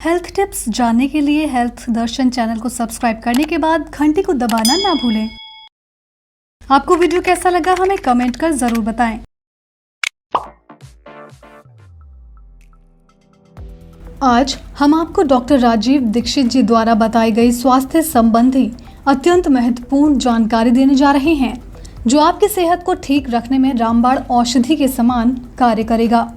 Health tips जानने के लिए हेल्थ दर्शन चैनल को सब्सक्राइब करने के बाद घंटी को दबाना ना भूलें। आपको वीडियो कैसा लगा हमें कमेंट कर जरूर बताएं। आज हम आपको डॉक्टर राजीव दीक्षित जी द्वारा बताई गई स्वास्थ्य संबंधी अत्यंत महत्वपूर्ण जानकारी देने जा रहे हैं, जो आपकी सेहत को ठीक रखने में रामबाण औषधि के समान कार्य करेगा।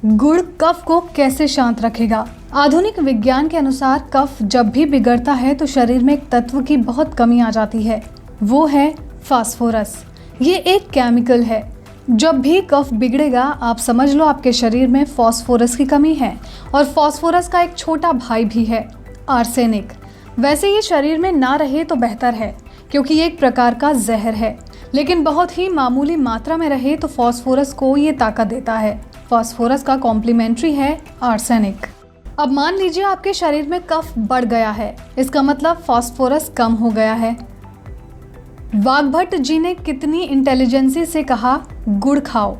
गुड़ कफ को कैसे शांत रखेगा? आधुनिक विज्ञान के अनुसार कफ जब भी बिगड़ता है तो शरीर में एक तत्व की बहुत कमी आ जाती है, वो है फास्फोरस। ये एक केमिकल है। जब भी कफ बिगड़ेगा आप समझ लो आपके शरीर में फास्फोरस की कमी है। और फास्फोरस का एक छोटा भाई भी है, आर्सेनिक। वैसे ये शरीर में ना रहे तो बेहतर है, क्योंकि ये एक प्रकार का जहर है, लेकिन बहुत ही मामूली मात्रा में रहे तो फास्फोरस को ये ताकत देता है। फास्फोरस का कॉम्प्लीमेंट्री है आर्सेनिक। अब मान लीजिए आपके शरीर में कफ बढ़ गया है, इसका मतलब फास्फोरस कम हो गया है। वाघभट्ट जी ने कितनी इंटेलिजेंसी से कहा गुड़ खाओ।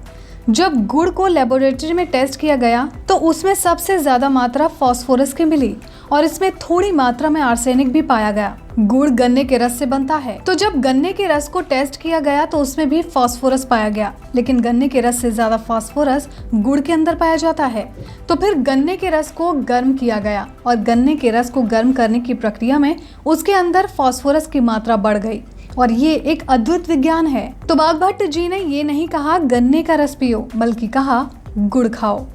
जब गुड़ को लेबोरेटरी में टेस्ट किया गया तो उसमें सबसे ज्यादा मात्रा फास्फोरस की मिली और इसमें थोड़ी मात्रा में आर्सेनिक भी पाया गया। गुड़ गन्ने के रस से बनता है, तो जब गन्ने के रस को टेस्ट किया गया तो उसमें भी फास्फोरस पाया गया, लेकिन गन्ने के रस से ज्यादा फास्फोरस गुड़ के अंदर पाया जाता है। तो फिर गन्ने के रस को गर्म किया गया और गन्ने के रस को गर्म करने की प्रक्रिया में उसके अंदर फास्फोरस की मात्रा बढ़ गई, और ये एक अद्भुत विज्ञान है। तो वाघभट्ट जी ने ये नहीं कहा गन्ने का रस पियो, बल्कि कहा गुड़ खाओ।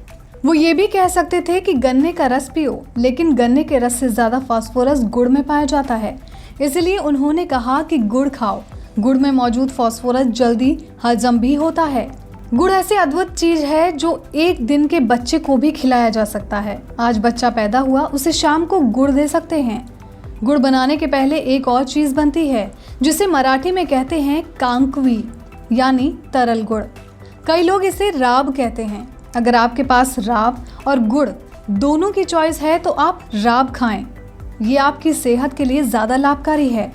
वो ये भी कह सकते थे कि गन्ने का रस पियो, लेकिन गन्ने के रस से ज्यादा फास्फोरस गुड़ में पाया जाता है, इसलिए उन्होंने कहा कि गुड़ खाओ। गुड़ में मौजूद फास्फोरस जल्दी हजम भी होता है। गुड़ ऐसी अद्भुत चीज है जो एक दिन के बच्चे को भी खिलाया जा सकता है। आज बच्चा पैदा हुआ, उसे शाम को गुड़ दे सकते हैं। गुड़ बनाने के पहले एक और चीज बनती है, जिसे मराठी में कहते हैं कांकवी, यानी तरल गुड़। कई लोग इसे राब कहते हैं। अगर आपके पास राब और गुड़ दोनों की चॉइस है तो आप राब खाएं, ये आपकी सेहत के लिए ज्यादा लाभकारी है।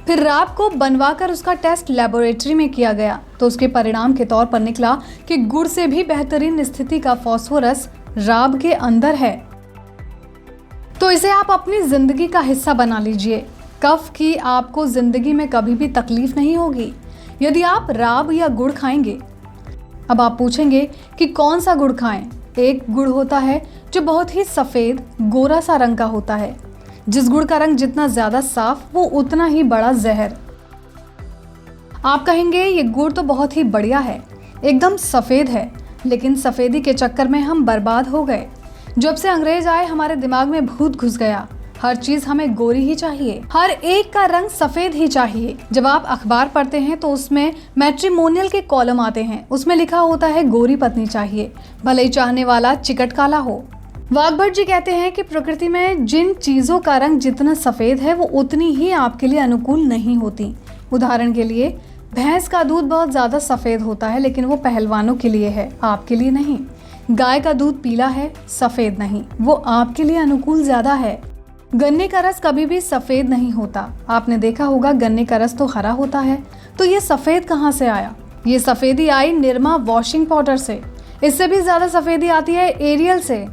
फिर राब को बनवाकर उसका टेस्ट लेबोरेटरी में किया गया तो उसके परिणाम के तौर पर निकला कि गुड़ से भी बेहतरीन स्थिति का फास्फोरस राब के अंदर है। तो इसे आप अपनी जिंदगी का हिस्सा बना लीजिए। कफ की आपको जिंदगी में कभी भी तकलीफ नहीं होगी यदि आप राब या गुड़ खाएंगे। अब आप पूछेंगे कि कौन सा गुड़ खाएं? एक गुड़ होता है जो बहुत ही सफेद गोरा सा रंग का होता है। जिस गुड़ का रंग जितना ज्यादा साफ वो उतना ही बड़ा जहर। आप कहेंगे ये गुड़ तो बहुत ही बढ़िया है, एकदम सफेद है, लेकिन सफेदी के चक्कर में हम बर्बाद हो गए। जब से अंग्रेज आए हमारे दिमाग में भूत घुस गया। हर चीज हमें गोरी ही चाहिए, हर एक का रंग सफेद ही चाहिए। जब आप अखबार पढ़ते हैं तो उसमें मैट्रिमोनियल के कॉलम आते हैं, उसमें लिखा होता है गोरी पत्नी चाहिए, भले ही चाहने वाला चिकट काला हो। वाघभट्ट जी कहते हैं कि प्रकृति में जिन चीजों का रंग जितना सफेद है वो उतनी ही आपके लिए अनुकूल नहीं होती। उदाहरण के लिए भैंस का दूध बहुत ज्यादा सफेद होता है, लेकिन वो पहलवानों के लिए है, आपके लिए नहीं। गाय का दूध पीला है, सफेद नहीं, वो आपके लिए अनुकूल ज्यादा है। गन्ने का रस कभी भी सफेद नहीं होता। आपने देखा होगा गन्ने का रस तो हरा होता है, तो ये सफेद कहाँ से आया? ये सफेदी आई निरमा वॉशिंग पाउडर से। इससे भी ज्यादा सफेदी आती है एरियल से।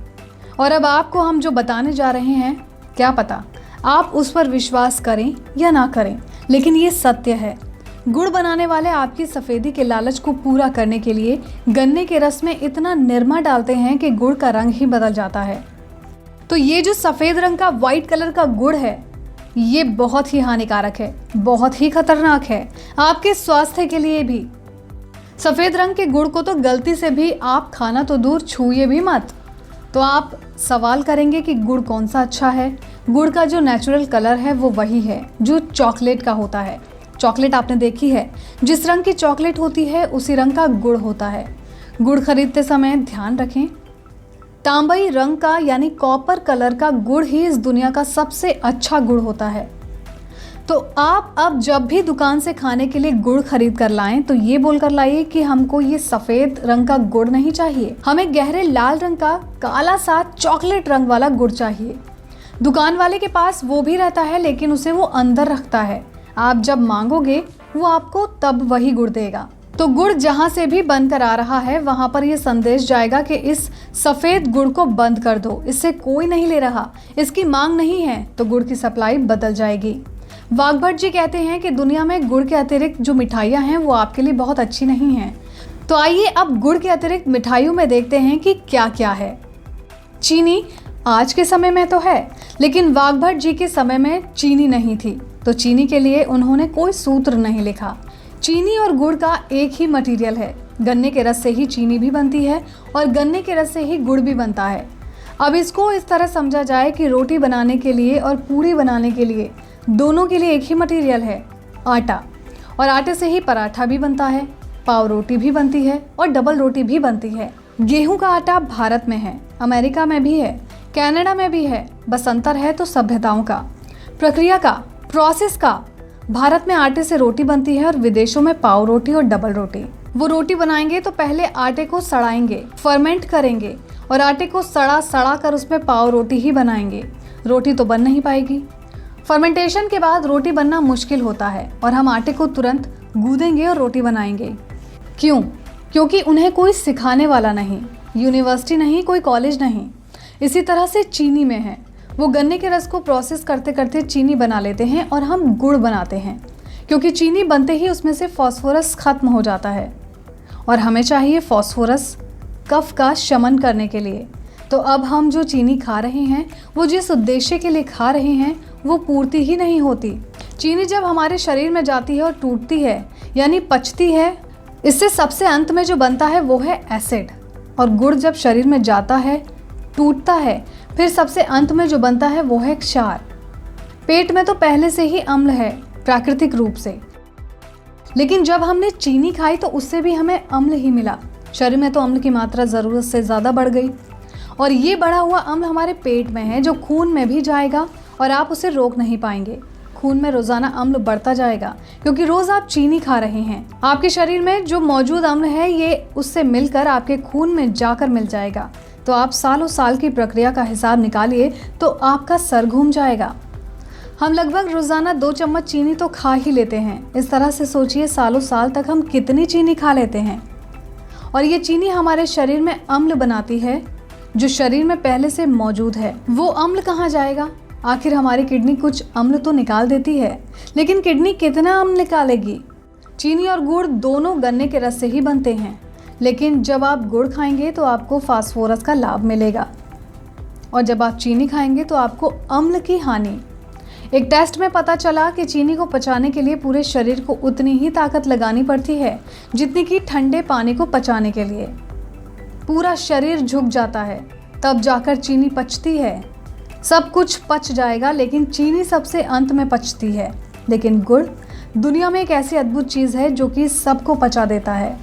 और अब आपको हम जो बताने जा रहे हैं, क्या पता आप उस पर विश्वास करें या ना करें, लेकिन ये सत्य है। गुड़ बनाने वाले आपकी सफेदी के लालच को पूरा करने के लिए गन्ने के रस में इतना निरमा डालते हैं कि गुड़ का रंग ही बदल जाता है। तो ये जो सफेद रंग का व्हाइट कलर का गुड़ है, ये बहुत ही हानिकारक है, बहुत ही खतरनाक है आपके स्वास्थ्य के लिए भी। सफेद रंग के गुड़ को तो गलती से भी आप खाना तो दूर छूइए भी मत। तो आप सवाल करेंगे कि गुड़ कौन सा अच्छा है? गुड़ का जो नेचुरल कलर है वो वही है जो चॉकलेट का होता है। चॉकलेट आपने देखी है, जिस रंग की चॉकलेट होती है उसी रंग का गुड़ होता है। गुड़ खरीदते समय ध्यान रखें, तांबई रंग का यानी कॉपर कलर का गुड़ ही इस दुनिया का सबसे अच्छा गुड़ होता है। तो आप अब जब भी दुकान से खाने के लिए गुड़ खरीद कर लाएं तो ये बोलकर लाइए कि हमको ये सफेद रंग का गुड़ नहीं चाहिए, हमें गहरे लाल रंग का काला सा चॉकलेट रंग वाला गुड़ चाहिए। दुकान वाले के पास वो भी रहता है, लेकिन उसे वो अंदर रखता है। आप जब मांगोगे वो आपको तब वही गुड़ देगा। तो गुड़ जहां से भी बनकर आ रहा है वहां पर यह संदेश जाएगा कि इस सफेद गुड़ को बंद कर दो, इससे कोई नहीं ले रहा, इसकी मांग नहीं है, तो गुड़ की सप्लाई बदल जाएगी। वाघभट जी कहते हैं कि दुनिया में गुड़ के अतिरिक्त जो मिठाइयाँ हैं वो आपके लिए बहुत अच्छी नहीं हैं। तो आइए अब गुड़ के अतिरिक्त मिठाइयों में देखते हैं कि क्या क्या है। चीनी आज के समय में तो है, लेकिन वाघभट जी के समय में चीनी नहीं थी, तो चीनी के लिए उन्होंने कोई सूत्र नहीं लिखा। चीनी और गुड़ का एक ही मटेरियल है, गन्ने के रस से ही चीनी भी बनती है और गन्ने के रस से ही गुड़ भी बनता है। अब इसको इस तरह समझा जाए कि रोटी बनाने के लिए और पूड़ी बनाने के लिए दोनों के लिए एक ही मटेरियल है, आटा, और आटे से ही पराठा भी बनता है, पाव रोटी भी बनती है और डबल रोटी भी बनती है। गेहूं का आटा भारत में है, अमेरिका में भी है, कनाडा में भी है, बस अंतर है तो सभ्यताओं का, प्रक्रिया का, प्रोसेस का। भारत में आटे से रोटी बनती है और विदेशों में पाव रोटी और डबल रोटी। वो रोटी बनाएंगे तो पहले आटे को सड़ाएंगे, फर्मेंट करेंगे और आटे को सड़ा कर उसमें पाव रोटी ही बनाएंगे। रोटी तो बन नहीं पाएगी। फर्मेंटेशन के बाद रोटी बनना मुश्किल होता है और हम आटे को तुरंत गूंदेंगे और रोटी बनाएंगे। क्यों? क्योंकि उन्हें कोई सिखाने वाला नहीं, यूनिवर्सिटी नहीं, कोई कॉलेज नहीं। इसी तरह से चीनी में है, वो गन्ने के रस को प्रोसेस करते करते चीनी बना लेते हैं और हम गुड़ बनाते हैं, क्योंकि चीनी बनते ही उसमें से फास्फोरस खत्म हो जाता है और हमें चाहिए फास्फोरस कफ का शमन करने के लिए। तो अब हम जो चीनी खा रहे हैं वो जिस उद्देश्य के लिए खा रहे हैं वो पूर्ति ही नहीं होती। चीनी जब हमारे शरीर में जाती है और टूटती है यानी पचती है, इससे सबसे अंत में जो बनता है वो है एसिड। और गुड़ जब शरीर में जाता है, टूटता है, फिर सबसे अंत में जो बनता है वो है क्षार। पेट में तो पहले से ही अम्ल है प्राकृतिक रूप से, लेकिन जब हमने चीनी खाई तो उससे भी हमें अम्ल ही मिला। शरीर में तो अम्ल की मात्रा ज़रूरत से ज़्यादा बढ़ गई और ये बढ़ा हुआ अम्ल हमारे पेट में है, जो खून में भी जाएगा और आप उसे रोक नहीं पाएंगे। खून में रोज़ाना अम्ल बढ़ता जाएगा क्योंकि रोज़ आप चीनी खा रहे हैं। आपके शरीर में जो मौजूद अम्ल है ये उससे मिलकर आपके खून में जाकर मिल जाएगा। तो आप सालों साल की प्रक्रिया का हिसाब निकालिए तो आपका सर घूम जाएगा। हम लगभग रोज़ाना 2 चम्मच चीनी तो खा ही लेते हैं। इस तरह से सोचिए सालों साल तक हम कितनी चीनी खा लेते हैं। और ये चीनी हमारे शरीर में अम्ल बनाती है जो शरीर में पहले से मौजूद है। वो अम्ल कहाँ जाएगा? आखिर हमारी किडनी कुछ अम्ल तो निकाल देती है, लेकिन किडनी कितना अम्ल निकालेगी? चीनी और गुड़ दोनों गन्ने के रस से ही बनते हैं, लेकिन जब आप गुड़ खाएंगे तो आपको फास्फोरस का लाभ मिलेगा और जब आप चीनी खाएंगे तो आपको अम्ल की हानि। एक टेस्ट में पता चला कि चीनी को पचाने के लिए पूरे शरीर को उतनी ही ताकत लगानी पड़ती है जितनी कि ठंडे पानी को पचाने के लिए। पूरा शरीर झुक जाता है, तब जाकर चीनी पचती है। सब कुछ पच जाएगा लेकिन चीनी सबसे अंत में पचती है। लेकिन गुड़ दुनिया में एक ऐसी अद्भुत चीज़ है जो कि सबको पचा देता है।